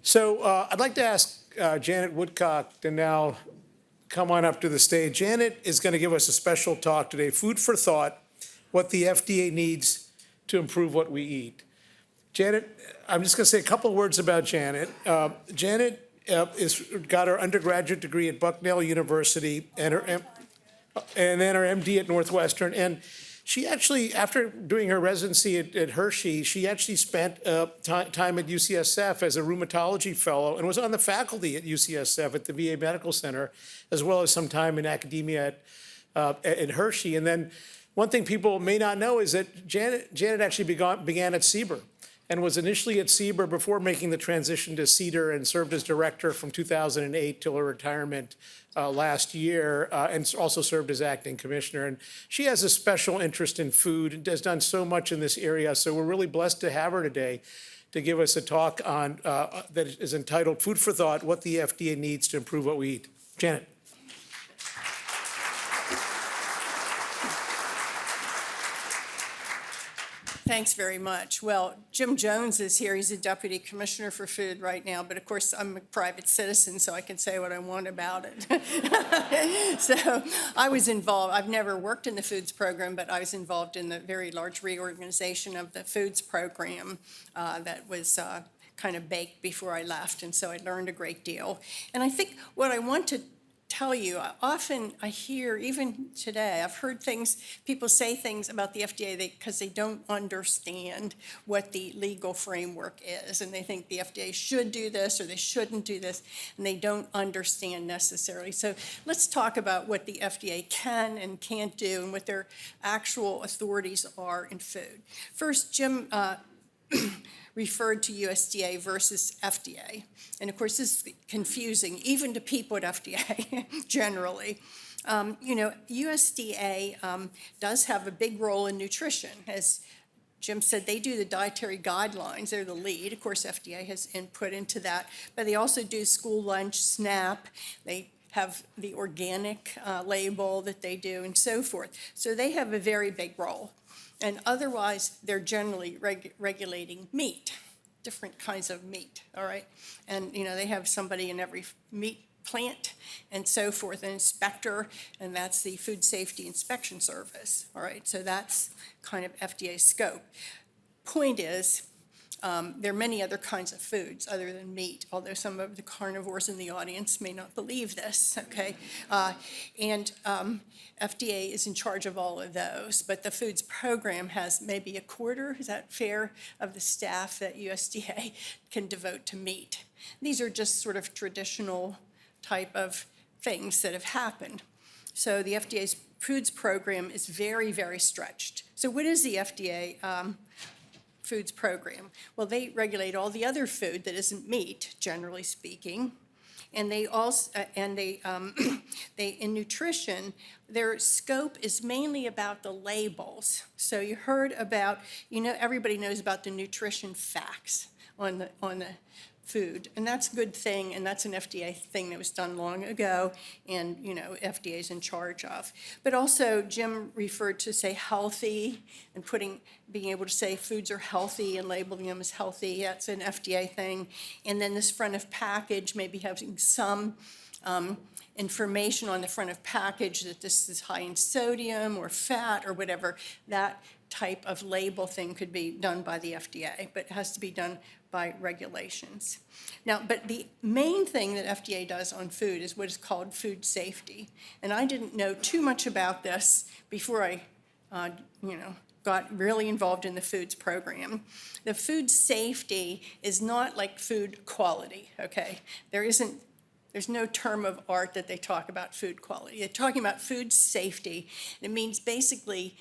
So I'd like to ask Janet Woodcock to now come on up to the stage. Janet is going to give us a special talk today, Food for Thought, what the FDA needs to improve what we eat. Janet, I'm just going to say a couple of words about Janet. Janet got her undergraduate degree at Bucknell University and then her MD at Northwestern. And she actually, after doing her residency at Hershey, she actually spent time at UCSF as a rheumatology fellow and was on the faculty at UCSF at the VA Medical Center, as well as some time in academia at Hershey. And then one thing people may not know is that Janet actually began at CBER and was initially at CBER before making the transition to CDER and served as director from 2008 till her retirement last year, and also served as acting commissioner. And she has a special interest in food and has done so much in this area. So we're really blessed to have her today to give us a talk on that is entitled Food for Thought, What the FDA Needs to Improve What We Eat. Janet. Thanks very much. Well, Jim Jones is here. He's a deputy commissioner for food right now, but of course I'm a private citizen, so I can say what I want about it. So I was involved. I've never worked in the foods program, but I was involved in the very large reorganization of the foods program that was kind of baked before I left, and so I learned a great deal. And I think what I want to tell you, often I hear, even today, I've heard people say things about the FDA because they don't understand what the legal framework is, and they think the FDA should do this or they shouldn't do this, and they don't understand necessarily. So let's talk about what the FDA can and can't do and what their actual authorities are in food. First, Jim referred to USDA versus FDA. And of course, this is confusing, even to people at FDA, generally. USDA does have a big role in nutrition. As Jim said, they do the dietary guidelines. They're the lead. Of course, FDA has input into that. But they also do school lunch, SNAP. They have the organic label that they do and so forth. So they have a very big role. And otherwise, they're generally regulating meat, different kinds of meat, all right? And, they have somebody in every meat plant and so forth, an inspector, and that's the Food Safety Inspection Service, all right? So that's kind of FDA's scope. Point is, there are many other kinds of foods other than meat, although some of the carnivores in the audience may not believe this, okay? FDA is in charge of all of those, but the foods program has maybe a quarter, is that fair, of the staff that USDA can devote to meat. These are just sort of traditional type of things that have happened. So the FDA's foods program is very, very stretched. So what is the FDA foods program? Well, they regulate all the other food that isn't meat, generally speaking. And they also, in nutrition, their scope is mainly about the labels. So you heard about, everybody knows about the nutrition facts on the food, and that's a good thing, and that's an FDA thing that was done long ago, and FDA is in charge of. But also, Jim referred to, say, healthy, and being able to say foods are healthy and labeling them as healthy. That's an FDA thing. And then this front of package, maybe having some information on the front of package that this is high in sodium or fat or whatever. That type of label thing could be done by the FDA, but it has to be done by regulations. Now, but the main thing that FDA does on food is what is called food safety. And I didn't know too much about this before I, got really involved in the foods program. The food safety is not like food quality, okay? There's no term of art that they talk about food quality. They're talking about food safety. It means basically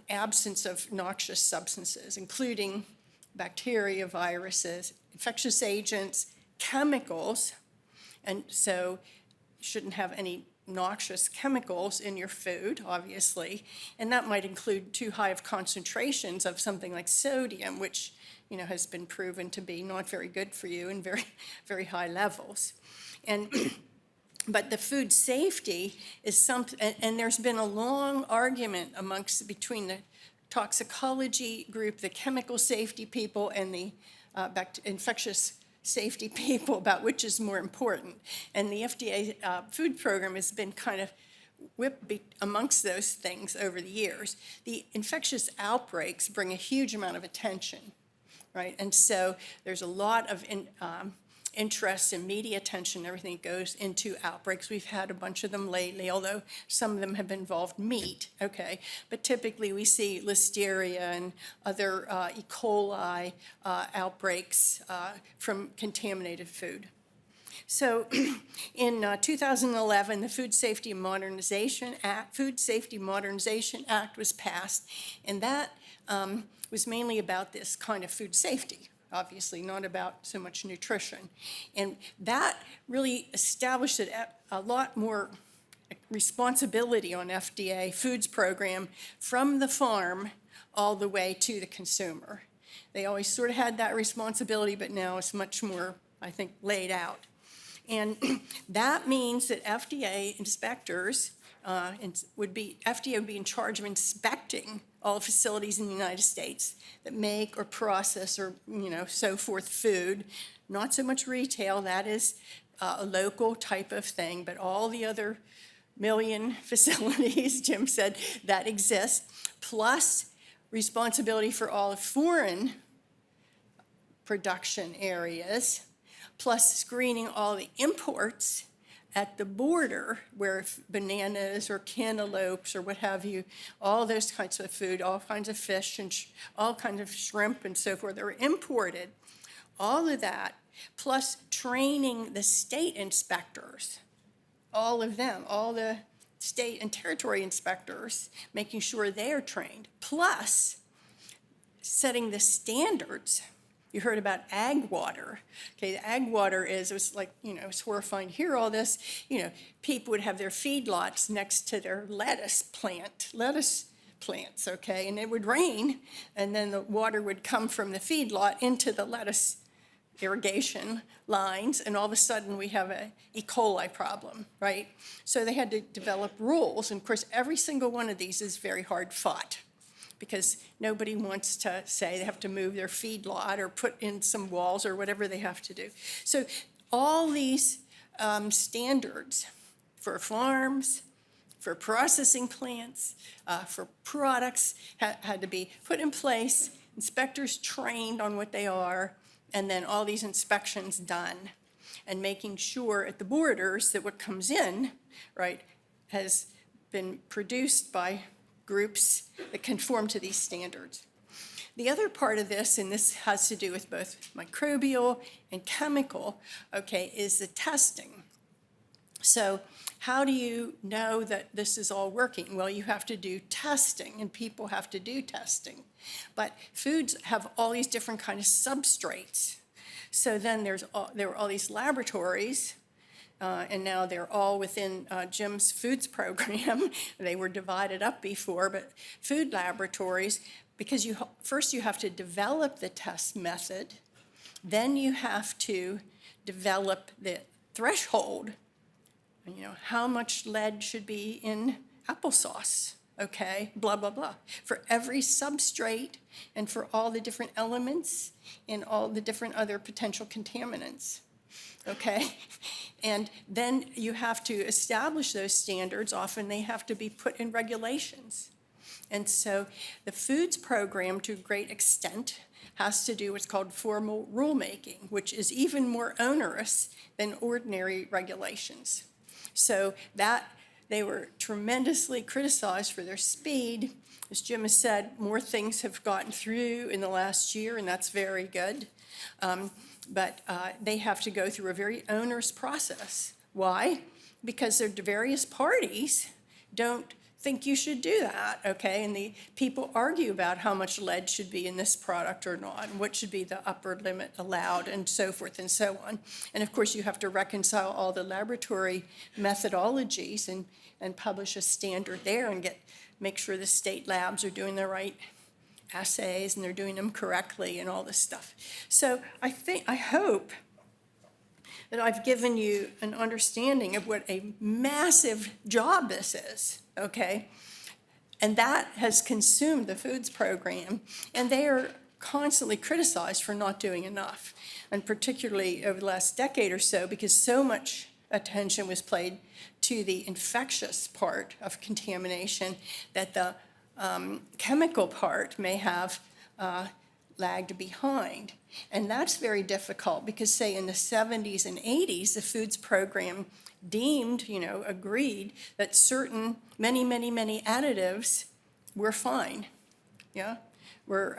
absence of noxious substances, including bacteria, viruses, infectious agents, chemicals, and so you shouldn't have any noxious chemicals in your food, obviously, and that might include too high of concentrations of something like sodium, which has been proven to be not very good for you in very, very high levels. But the food safety is something, and there's been a long argument between the toxicology group, the chemical safety people, and the infectious safety people about which is more important. And the FDA food program has been kind of whipped amongst those things over the years. The infectious outbreaks bring a huge amount of attention, right? And so there's a lot of interest and media attention, everything that goes into outbreaks. We've had a bunch of them lately, although some of them have involved meat, okay? But typically we see listeria and other E. coli outbreaks from contaminated food. So in 2011, the Food Safety Modernization Act was passed, and that was mainly about this kind of food safety, obviously not about so much nutrition. And that really established a lot more responsibility on FDA foods program from the farm all the way to the consumer. They always sort of had that responsibility, but now it's much more, I think, laid out. And that means that FDA inspectors would be in charge of inspecting all facilities in the United States that make or process or, so forth food. Not so much retail, that is a local type of thing, but all the other million facilities, Jim said, that exist, plus responsibility for all foreign production areas, plus screening all the imports at the border where bananas or cantaloupes or what have you, all those kinds of food, all kinds of fish and all kinds of shrimp and so forth, are imported. All of that, plus training the state inspectors, all of them, all the state and territory inspectors, making sure they're trained, plus setting the standards. You heard about ag water. Okay, the ag water it was like, it's horrifying to hear all this. People would have their feedlots next to their lettuce plants, okay, and it would rain, and then the water would come from the feedlot into the lettuce irrigation lines, and all of a sudden we have a E. coli problem, right? So they had to develop rules, and of course every single one of these is very hard fought, because nobody wants to say they have to move their feedlot or put in some walls or whatever they have to do. So all these standards for farms, for processing plants, for products had to be put in place, inspectors trained on what they are, and then all these inspections done, and making sure at the borders that what comes in, right, has been produced by groups that conform to these standards. The other part of this, and this has to do with both microbial and chemical, okay, is the testing. So how do you know that this is all working? Well, you have to do testing, and people have to do testing. But foods have all these different kinds of substrates. So then there were all these laboratories, and now they're all within Jim's foods program. They were divided up before, but food laboratories, because first you have to develop the test method, then you have to develop the threshold, how much lead should be in applesauce, okay, blah, blah, blah, for every substrate and for all the different elements and all the different other potential contaminants. Okay, and then you have to establish those standards. Often they have to be put in regulations. And so the foods program, to a great extent, has to do what's called formal rulemaking, which is even more onerous than ordinary regulations. So that they were tremendously criticized for their speed. As Jim has said, more things have gotten through in the last year, and that's very good. But they have to go through a very onerous process. Why? Because the various parties don't think you should do that, okay? And the people argue about how much lead should be in this product or not, and what should be the upper limit allowed, and so forth and so on. And of course, you have to reconcile all the laboratory methodologies and publish a standard there and make sure the state labs are doing the right assays and they're doing them correctly and all this stuff. So I hope that I've given you an understanding of what a massive job this is, okay? And that has consumed the foods program, and they are constantly criticized for not doing enough, and particularly over the last decade or so, because so much attention was paid to the infectious part of contamination that the chemical part may have lagged behind. And that's very difficult because, say, in the 70s and 80s, the foods program deemed, agreed that certain, many additives were fine, were,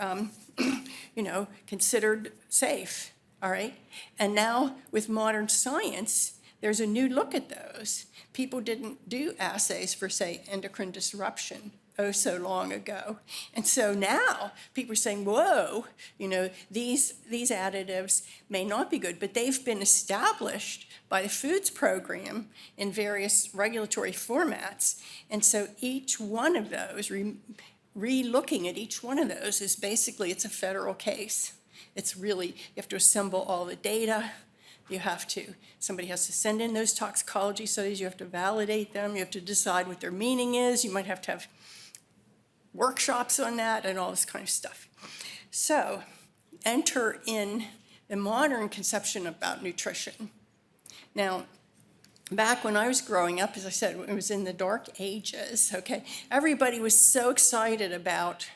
considered safe, all right? And now with modern science, there's a new look at those. People didn't do assays for, say, endocrine disruption so long ago. And so now people are saying, whoa, these additives may not be good, but they've been established by the foods program in various regulatory formats. And so each one of those, re-looking at each one of those is basically, it's a federal case. It's really, you have to assemble all the data. Somebody has to send in those toxicology studies. You have to validate them. You have to decide what their meaning is. You might have to have workshops on that and all this kind of stuff. So enter in the modern conception about nutrition. Now, back when I was growing up, as I said, it was in the dark ages, okay? Everybody was so excited about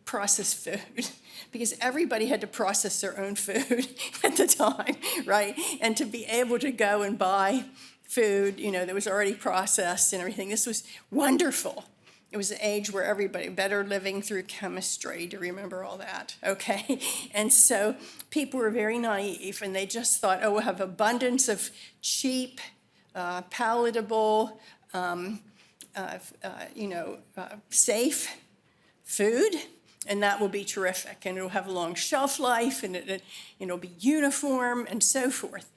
processed food because everybody had to process their own food at the time, right? And to be able to go and buy food, that was already processed and everything, this was wonderful. It was an age where everybody, better living through chemistry, do you remember all that? Okay, and so people were very naive and they just thought, oh, we'll have abundance of cheap, palatable, safe food, and that will be terrific, and it'll have a long shelf life, and it'll be uniform, and so forth.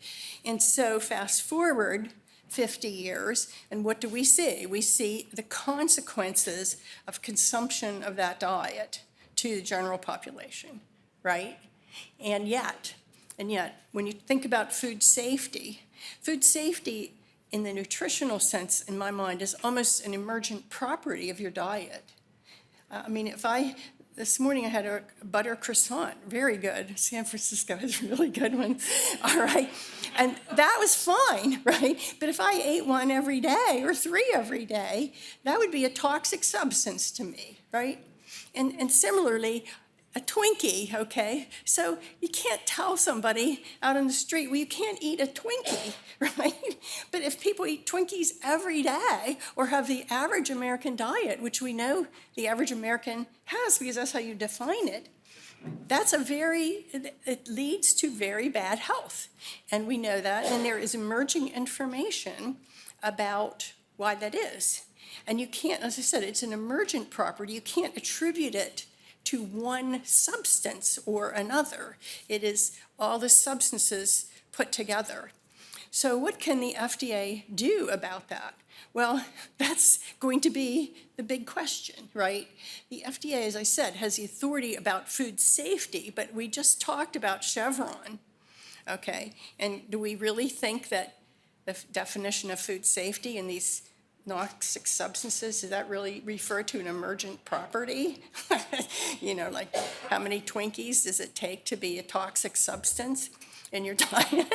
And so fast forward 50 years, and what do we see? We see the consequences of consumption of that diet to the general population, right? And yet, when you think about food safety in the nutritional sense, in my mind, is almost an emergent property of your diet. This morning I had a butter croissant, very good. San Francisco has really good ones, all right? And that was fine, right? But if I ate one every day or 3 every day, that would be a toxic substance to me, right? And similarly, a Twinkie, okay? So you can't tell somebody out on the street, well, you can't eat a Twinkie, right? But if people eat Twinkies every day or have the average American diet, which we know the average American has because that's how you define it, it leads to very bad health. And we know that, and there is emerging information about why that is. And you can't, as I said, it's an emergent property. You can't attribute it to one substance or another. It is all the substances put together. So what can the FDA do about that? Well, that's going to be the big question, right? The FDA, as I said, has the authority about food safety, but we just talked about Chevron, okay? And do we really think that the definition of food safety in these toxic substances, does that really refer to an emergent property? Like how many Twinkies does it take to be a toxic substance in your diet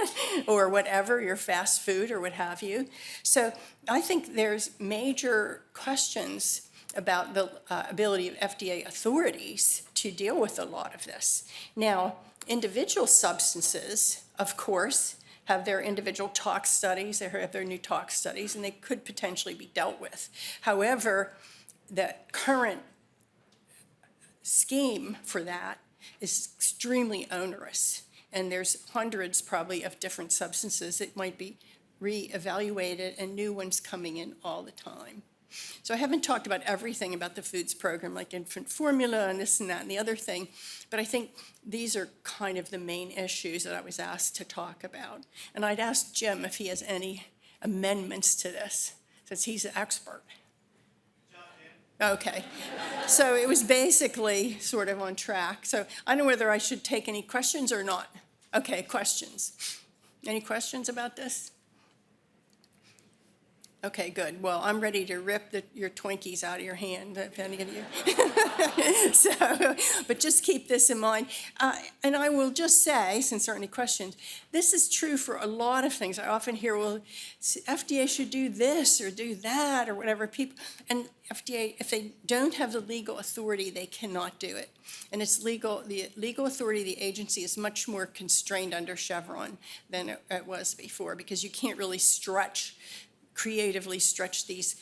or whatever, your fast food or what have you? So I think there's major questions about the ability of FDA authorities to deal with a lot of this. Now, individual substances, of course, have their individual tox studies, they have their new tox studies, and they could potentially be dealt with. However, the current scheme for that is extremely onerous, and there's hundreds probably of different substances that might be reevaluated and new ones coming in all the time. So I haven't talked about everything about the foods program, like infant formula and this and that and the other thing, but I think these are kind of the main issues that I was asked to talk about. And I'd ask Jim if he has any amendments to this, since he's the expert. Okay, so it was basically sort of on track. So I don't know whether I should take any questions or not. Okay, questions. Any questions about this? Okay, good. Well, I'm ready to rip your Twinkies out of your hand, if any of you. So, but just keep this in mind. And I will just say, since there aren't any questions, this is true for a lot of things. I often hear, well, FDA should do this or do that or whatever. People, and FDA, if they don't have the legal authority, they cannot do it. And it's legal, the legal authority of the agency is much more constrained under Chevron than it was before, because you can't really creatively stretch these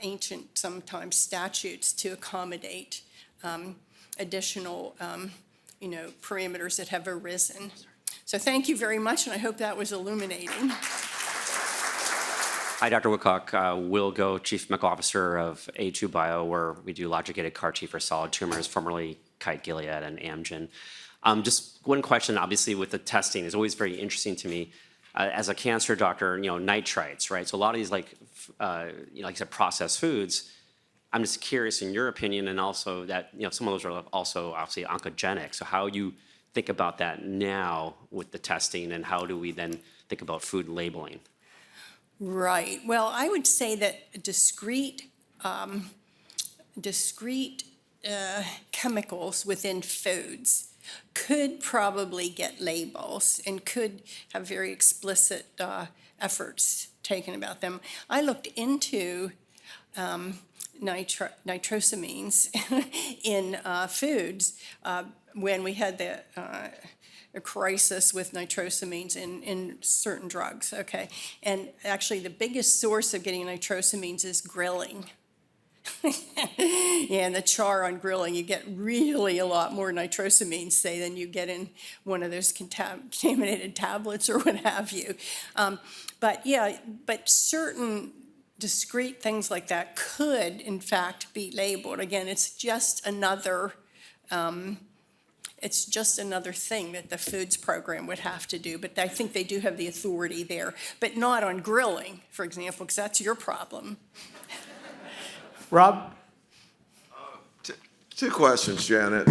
ancient, sometimes statutes to accommodate additional, parameters that have arisen. So thank you very much, and I hope that was illuminating. Hi, Dr. Woodcock. Will Go, Chief Medical Officer of A2 Bio, where we do logic-gated CAR-T for solid tumors, formerly Kite Gilead and Amgen. Just one question, obviously, with the testing is always very interesting to me. As a cancer doctor, nitrites, right? So a lot of these, like I said, processed foods, I'm just curious in your opinion, and also that, some of those are also obviously oncogenic. So how you think about that now with the testing, and how do we then think about food labeling? Right. Well, I would say that discrete chemicals within foods could probably get labels and could have very explicit efforts taken about them. I looked into nitrosamines in foods when we had a crisis with nitrosamines in certain drugs, okay? And actually the biggest source of getting nitrosamines is grilling. Yeah, and the char on grilling, you get really a lot more nitrosamines, say, than you get in one of those contaminated tablets or what have you. But certain discrete things like that could, in fact, be labeled. Again, it's just another thing that the foods program would have to do. But I think they do have the authority there, but not on grilling, for example, because that's your problem. Rob? Two questions, Janet.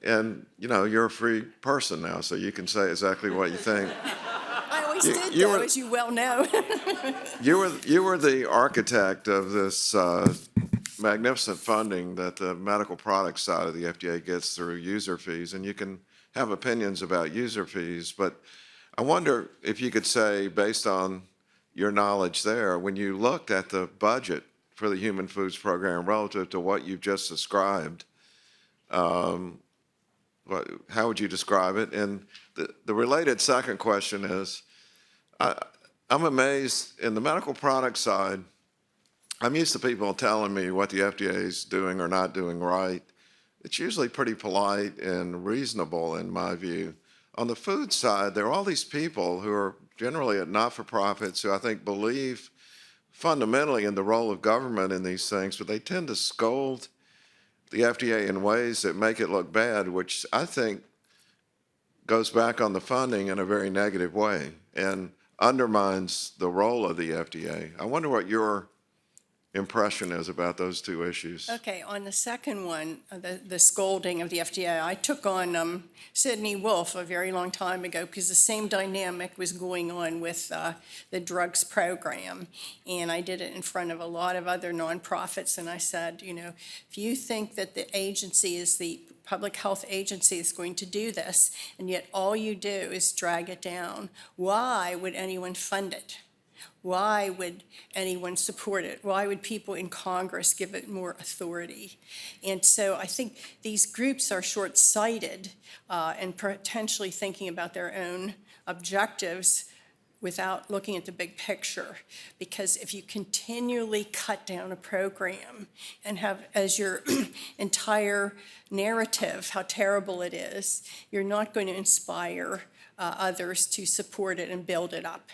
And, you're a free person now, so you can say exactly what you think. I always did, though, as you well know. You were the architect of this magnificent funding that the medical products side of the FDA gets through user fees, and you can have opinions about user fees, but I wonder if you could say, based on your knowledge there, when you looked at the budget for the Human Foods Program relative to what you've just described, how would you describe it? And the related second question is, I'm amazed in the medical product side. I'm used to people telling me what the FDA is doing or not doing right. It's usually pretty polite and reasonable in my view. On the food side, there are all these people who are generally at not-for-profits who I think believe fundamentally in the role of government in these things, but they tend to scold the FDA in ways that make it look bad, which I think goes back on the funding in a very negative way and undermines the role of the FDA. I wonder what your impression is about those two issues. Okay, on the second one, the scolding of the FDA, I took on Sidney Wolf a very long time ago because the same dynamic was going on with the drugs program. And I did it in front of a lot of other nonprofits. And I said, if you think that the agency is the public health agency is going to do this, and yet all you do is drag it down, why would anyone fund it? Why would anyone support it? Why would people in Congress give it more authority? And so I think these groups are short-sighted and potentially thinking about their own objectives without looking at the big picture. Because if you continually cut down a program and have as your entire narrative how terrible it is, you're not going to inspire others to support it and build it up.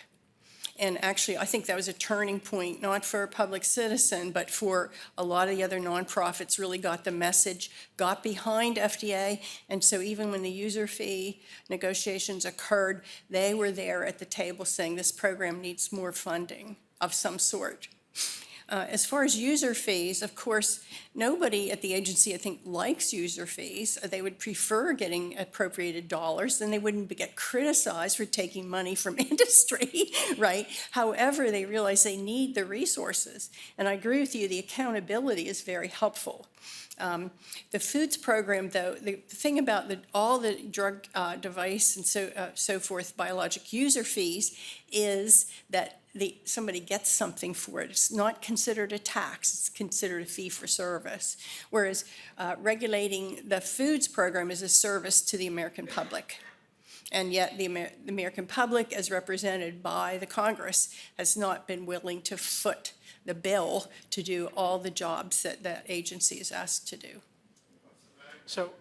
And actually, I think that was a turning point, not for Public Citizen, but for a lot of the other nonprofits really got the message, got behind FDA. And so even when the user fee negotiations occurred, they were there at the table saying this program needs more funding of some sort. As far as user fees, of course, nobody at the agency, I think, likes user fees. They would prefer getting appropriated dollars, then they wouldn't get criticized for taking money from industry, right? However, they realize they need the resources. And I agree with you, the accountability is very helpful. The foods program, though, the thing about all the drug device and so forth, biologic user fees, is that somebody gets something for it. It's not considered a tax, it's considered a fee for service. Whereas regulating the foods program is a service to the American public. And yet the American public, as represented by the Congress, has not been willing to foot the bill to do all the jobs that that agency is asked to do. So,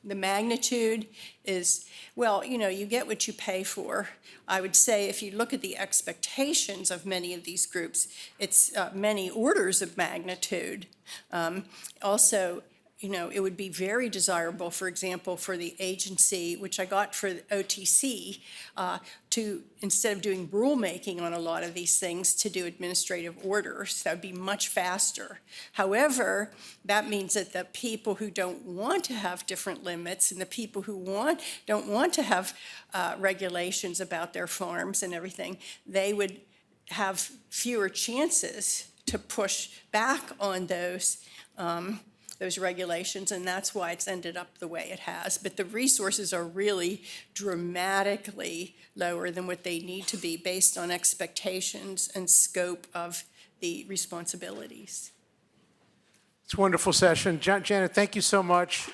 The magnitude is, well, you know, you get what you pay for. I would say if you look at the expectations of many of these groups, it's many orders of magnitude. Also, you know, it would be very desirable, for example, for the agency, which I got for the OTC, to, instead of doing rulemaking on a lot of these things, to do administrative orders. That would be much faster. However, that means that the people who don't want to have different limits and the people who don't want to have regulations about their farms and everything, they would have fewer chances to push back on those regulations, and that's why it's ended up the way it has. But the resources are really dramatically lower than what they need to be based on expectations and scope of the responsibilities. it's a wonderful session. Janet, thank you so much.